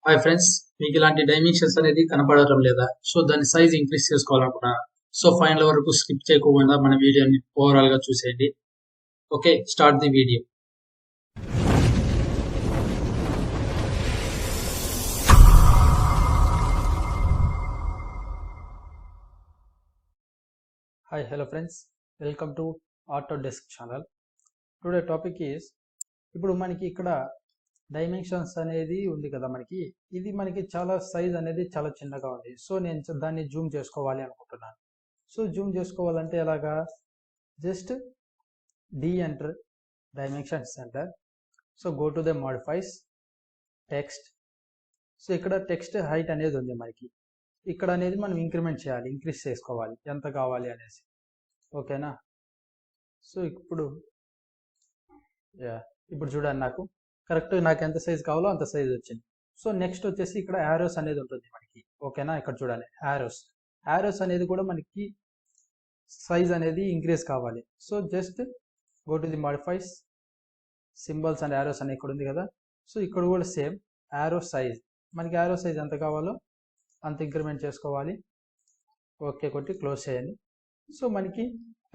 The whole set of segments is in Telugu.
హాయ్ ఫ్రెండ్స్, మీకు ఇలాంటి డైమెన్షన్స్ అనేది కనపడటం లేదా? సో దాని సైజ్ ఇంక్రీజ్ చేసుకోవాలనుకున్నా, సో ఫైనల్ వరకు స్కిప్ చేయకుండా మన వీడియోని ఓవరాల్ గా చూసేయండి. Okay, start the video. Hi, hello friends, welcome to Autodesk channel. Today topic is, ఇప్పుడు మనకి ఇక్కడ డైమెన్షన్స్ అనేది ఉంది కదా, ఇది మనకి చాలా సైజ్ అనేది చాలా చిన్నగా ఉంది. సో నేను దాన్ని జూమ్ చేసుకోవాలి అనుకుంటున్నాను. సో జూమ్ చేసుకోవాలంటే ఎలాగా? Just the enter dimension center. So go to the modifies text. So ఇక్కడ టెక్స్ట్ హైట్ అనేది ఉంది మనకి. ఇక్కడ అనేది మనం ఇంక్రిమెంట్ చేయాలి, ఇంక్రీజ్ చేసుకోవాలి ఎంత కావాలి అనేసి. ఓకేనా? సో ఇప్పుడు చూడండి, నాకు కరెక్ట్ నాకు ఎంత సైజ్ కావాలో అంత సైజ్ వచ్చింది. సో నెక్స్ట్ వచ్చేసి ఇక్కడ యారోస్ అనేది ఉంటుంది మనకి. ఓకేనా? ఇక్కడ చూడండి, యారోస్ అనేది కూడా మనకి సైజ్ అనేది ఇంక్రీజ్ కావాలి. So just go to the modifies symbols and arrows అని ఇక్కడ ఉంది కదా. సో ఇక్కడ కూడా సేమ్ యారో సైజ్, మనకి యారో సైజ్ ఎంత కావాలో అంత ఇంక్రిమెంట్ చేసుకోవాలి. ఓకే కొట్టి క్లోజ్ చేయండి. సో మనకి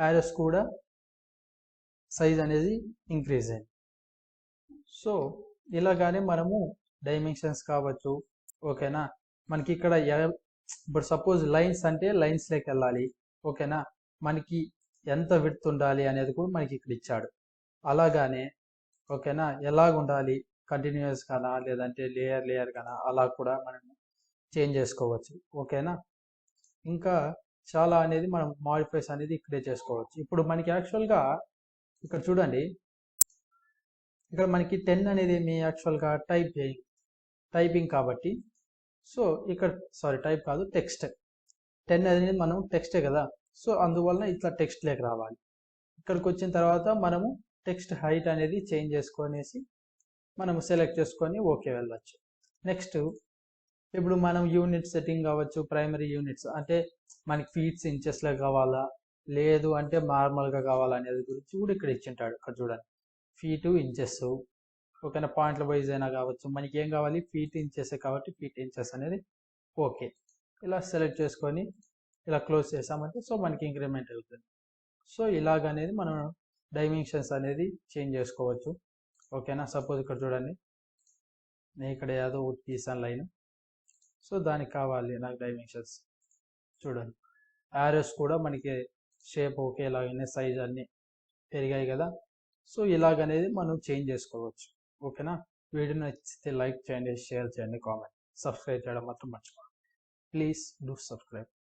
యారోస్ కూడా సైజ్ అనేది ఇంక్రీజ్ అయింది. సో ఇలాగానే మనము డైమెన్షన్స్ కావచ్చు. ఓకేనా? మనకి ఇక్కడ ఇప్పుడు సపోజ్ లైన్స్ అంటే లైన్స్ లోకి వెళ్ళాలి. ఓకేనా? మనకి ఎంత విడ్త్ ఉండాలి అనేది కూడా మనకి ఇక్కడ ఇచ్చాడు. అలాగానే ఓకేనా, ఎలాగ ఉండాలి, కంటిన్యూస్ గానా లేదంటే లేయర్ గానా, అలా కూడా మనం చేంజ్ చేసుకోవచ్చు. ఓకేనా? ఇంకా చాలా అనేది మనం మాడిఫైస్ అనేది ఇక్కడే చేసుకోవచ్చు. ఇప్పుడు మనకి యాక్చువల్గా ఇక్కడ చూడండి, ఇక్కడ మనకి 10 అనేది ఏమి యాక్చువల్గా టైపింగ్ కాబట్టి, సో ఇక్కడ టైప్ కాదు, టెక్స్ట్. 10 అనేది మనం టెక్స్టే కదా. సో అందువలన ఇట్లా టెక్స్ట్ లేక రావాలి. ఇక్కడికి వచ్చిన తర్వాత మనము టెక్స్ట్ హైట్ అనేది చేంజ్ చేసుకొనేసి మనము సెలెక్ట్ చేసుకొని ఓకే వెళ్ళచ్చు. నెక్స్ట్ ఇప్పుడు మనం యూనిట్ సెట్టింగ్ కావచ్చు, ప్రైమరీ యూనిట్స్ అంటే మనకి ఫీట్స్ ఇంచెస్లో కావాలా లేదు అంటే నార్మల్గా కావాలా అనేది గురించి కూడా ఇక్కడ ఇచ్చింటాడు. ఇక్కడ చూడండి, ఫీటు ఇంచెస్. ఓకేనా? పాయింట్ల వైజ్ అయినా కావచ్చు, మనకి ఏం కావాలి, ఫీట్ ఇంచెస్ కాబట్టి ఫీట్ ఇంచెస్ అనేది ఓకే. ఇలా సెలెక్ట్ చేసుకొని ఇలా క్లోజ్ చేసామంటే సో మనకి ఇంక్రిమెంట్ అవుతుంది. సో ఇలాగనేది మనం డైమెన్షన్స్ అనేది చేంజ్ చేసుకోవచ్చు. ఓకేనా? సపోజ్ ఇక్కడ చూడండి, నేను ఇక్కడ ఏదో ఒకటి తీసాను లైన్. సో దానికి కావాలి నాకు డైమెన్షన్స్. చూడండి, యారోస్ కూడా మనకి షేప్ ఒకేలాగానే సైజ్ అన్ని పెరిగాయి కదా. సో ఇలాగనేది మనం చేంజ్ చేసుకోవచ్చు. ఓకేనా? వీడియో నచ్చితే లైక్ చేయండి, షేర్ చేయండి, కామెంట్, సబ్స్క్రైబ్ చేయడం మాత్రం మర్చిపోండి. Please do subscribe.